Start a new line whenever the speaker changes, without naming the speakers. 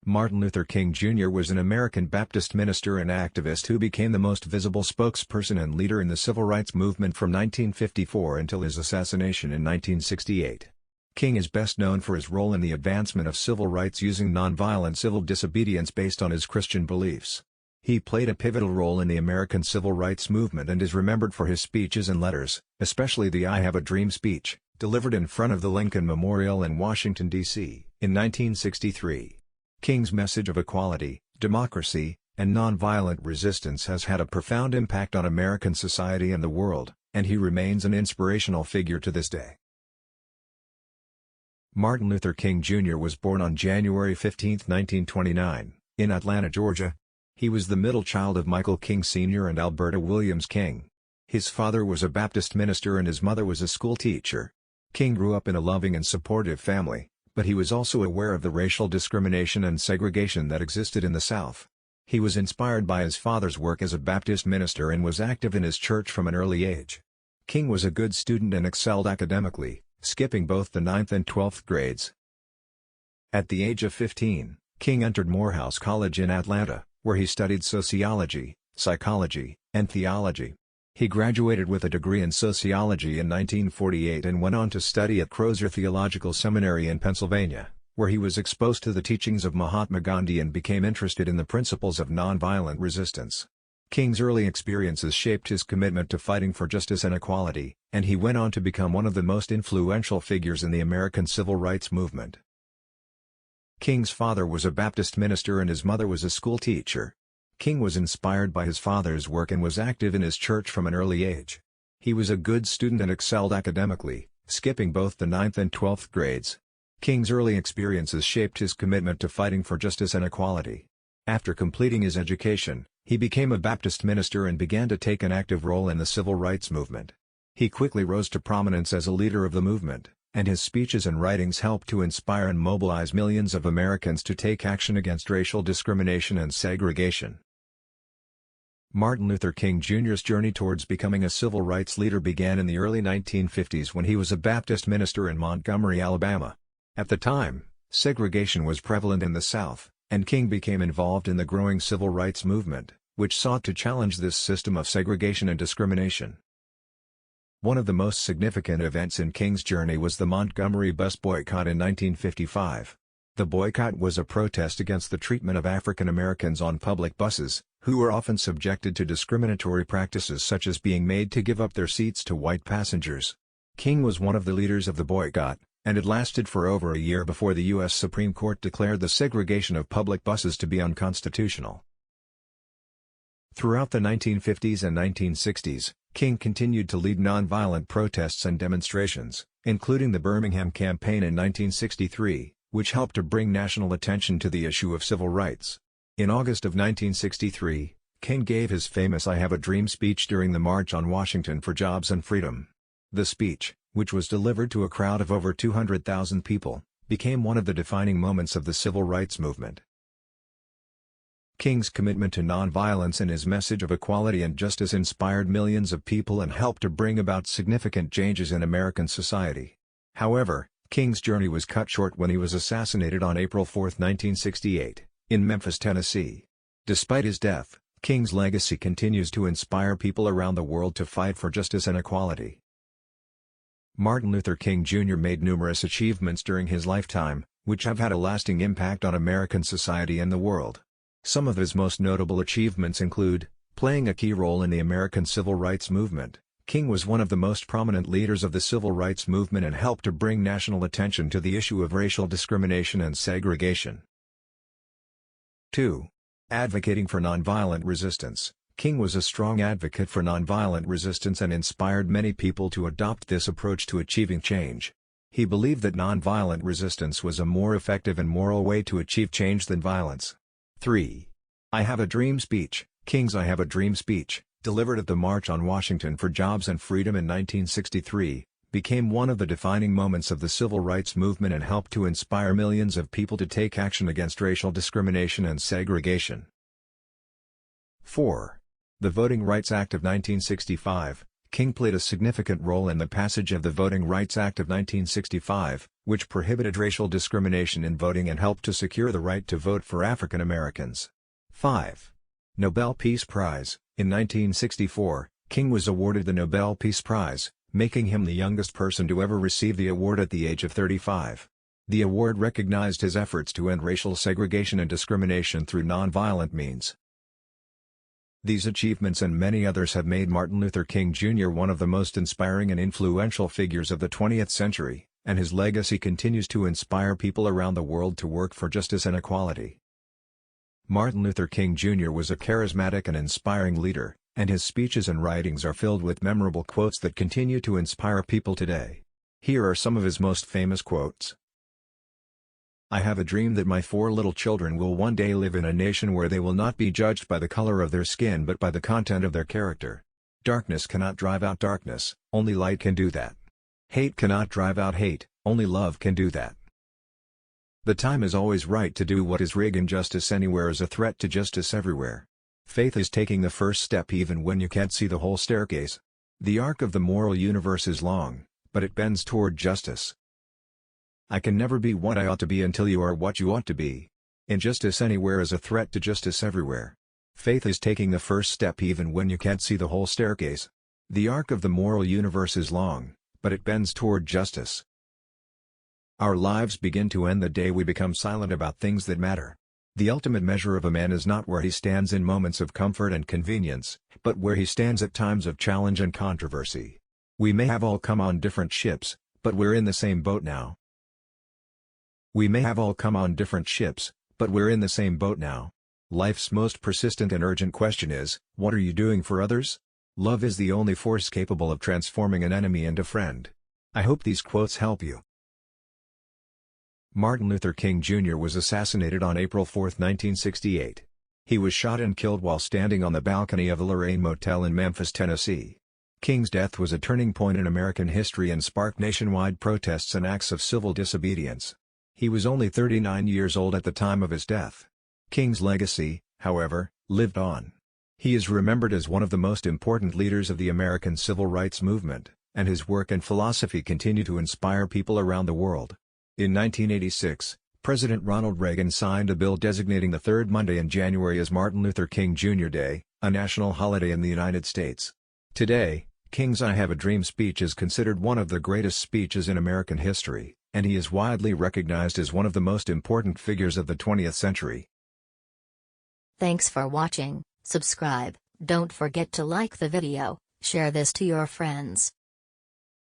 Martin Luther King Jr. was an American Baptist minister and activist who became the most visible spokesperson and leader in the civil rights movement from 1954 until his assassination in 1968. King is best known for his role in the advancement of civil rights using nonviolent civil disobedience based on his Christian beliefs. He played a pivotal role in the American civil rights movement and is remembered for his speeches and letters, especially the "I Have a Dream" speech, delivered in front of the Lincoln Memorial in Washington, D.C., in 1963. King's message of equality, democracy, and nonviolent resistance has had a profound impact on American society and the world, and he remains an inspirational figure to this day. Martin Luther King Jr. was born on January 15, 1929, in Atlanta, Georgia. He was the middle child of Michael King Sr. and Alberta Williams King. His father was a Baptist minister and his mother was a school teacher. King grew up in a loving and supportive family, but he was also aware of the racial discrimination and segregation that existed in the South. He was inspired by his father's work as a Baptist minister and was active in his church from an early age. King was a good student and excelled academically, skipping both the 9th and 12th grades. At the age of 15, King entered Morehouse College in Atlanta, where he studied sociology, psychology, and theology. He graduated with a degree in sociology in 1948 and went on to study at Crozer Theological Seminary in Pennsylvania, where he was exposed to the teachings of Mahatma Gandhi and became interested in the principles of nonviolent resistance. King's early experiences shaped his commitment to fighting for justice and equality, and he went on to become one of the most influential figures in the American civil rights movement. King's father was a Baptist minister and his mother was a school teacher. King was inspired by his father's work and was active in his church from an early age. He was a good student and excelled academically, skipping both the 9th and 12th grades. King's early experiences shaped his commitment to fighting for justice and equality. After completing his education, he became a Baptist minister and began to take an active role in the civil rights movement. He quickly rose to prominence as a leader of the movement, and his speeches and writings helped to inspire and mobilize millions of Americans to take action against racial discrimination and segregation. Martin Luther King Jr.'s journey towards becoming a civil rights leader began in the early 1950s when he was a Baptist minister in Montgomery, Alabama. At the time, segregation was prevalent in the South, and King became involved in the growing civil rights movement, which sought to challenge this system of segregation and discrimination. One of the most significant events in King's journey was the Montgomery bus boycott in 1955. The boycott was a protest against the treatment of African Americans on public buses, who were often subjected to discriminatory practices such as being made to give up their seats to white passengers. King was one of the leaders of the boycott, and it lasted for over a year before the U.S. Supreme Court declared the segregation of public buses to be unconstitutional. Throughout the 1950s and 1960s, King continued to lead nonviolent protests and demonstrations, including the Birmingham Campaign in 1963, which helped to bring national attention to the issue of civil rights. In August of 1963, King gave his famous "I Have a Dream" speech during the March on Washington for Jobs and Freedom. The speech, which was delivered to a crowd of over 200,000 people, became one of the defining moments of the civil rights movement. King's commitment to nonviolence and his message of equality and justice inspired millions of people and helped to bring about significant changes in American society. However, King's journey was cut short when he was assassinated on April 4, 1968, in Memphis, Tennessee. Despite his death, King's legacy continues to inspire people around the world to fight for justice and equality. Martin Luther King Jr. made numerous achievements during his lifetime, which have had a lasting impact on American society and the world. Some of his most notable achievements include playing a key role in the American civil rights movement. King was one of the most prominent leaders of the civil rights movement and helped to bring national attention to the issue of racial discrimination and segregation. 2. Advocating for nonviolent resistance. King was a strong advocate for nonviolent resistance and inspired many people to adopt this approach to achieving change. He believed that nonviolent resistance was a more effective and moral way to achieve change than violence. 3. I Have a Dream speech. King's "I Have a Dream" speech, delivered at the March on Washington for Jobs and Freedom in 1963, became one of the defining moments of the civil rights movement and helped to inspire millions of people to take action against racial discrimination and segregation. 4. The Voting Rights Act of 1965. King played a significant role in the passage of the Voting Rights Act of 1965, which prohibited racial discrimination in voting and helped to secure the right to vote for African Americans. 5. Nobel Peace Prize. In 1964, King was awarded the Nobel Peace Prize, making him the youngest person to ever receive the award at the age of 35. The award recognized his efforts to end racial segregation and discrimination through nonviolent means. These achievements and many others have made Martin Luther King Jr. one of the most inspiring and influential figures of the 20th century, and his legacy continues to inspire people around the world to work for justice and equality. Martin Luther King Jr. was a charismatic and inspiring leader, and his speeches and writings are filled with memorable quotes that continue to inspire people today. Here are some of his most famous quotes. "I have a dream that my 4 little children will one day live in a nation where they will not be judged by the color of their skin but by the content of their character. Darkness cannot drive out darkness, only light can do that. Hate cannot drive out hate, only love can do that. The time is always right to do what is right. Injustice anywhere is a threat to justice everywhere. Faith is taking the first step even when you can't see the whole staircase. The arc of the moral universe is long, but it bends toward justice. I can never be what I ought to be until you are what you ought to be. Injustice anywhere is a threat to justice everywhere. Faith is taking the first step even when you can't see the whole staircase. The arc of the moral universe is long, but it bends toward justice. Our lives begin to end the day we become silent about things that matter. The ultimate measure of a man is not where he stands in moments of comfort and convenience, but where he stands at times of challenge and controversy. We may have all come on different ships, but we're in the same boat now. We may have all come on different ships, but we're in the same boat now. Life's most persistent and urgent question is, what are you doing for others? Love is the only force capable of transforming an enemy into friend. I hope these quotes help you. Martin Luther King Jr. was assassinated on April 4, 1968. He was shot and killed while standing on the balcony of the Lorraine Motel in Memphis, Tennessee. King's death was a turning point in American history and sparked nationwide protests and acts of civil disobedience. He was only 39 years old at the time of his death. King's legacy, however, lived on. He is remembered as one of the most important leaders of the American civil rights movement, and his work and philosophy continue to inspire people around the world. In 1986, President Ronald Reagan signed a bill designating the third Monday in January as Martin Luther King Jr. Day, a national holiday in the United States. Today, King's "I Have a Dream" speech is considered one of the greatest speeches in American history, and he is widely recognized as one of the most important figures of the 20th century.
Thanks for watching. Subscribe, don't forget to like the video, share this to your friends.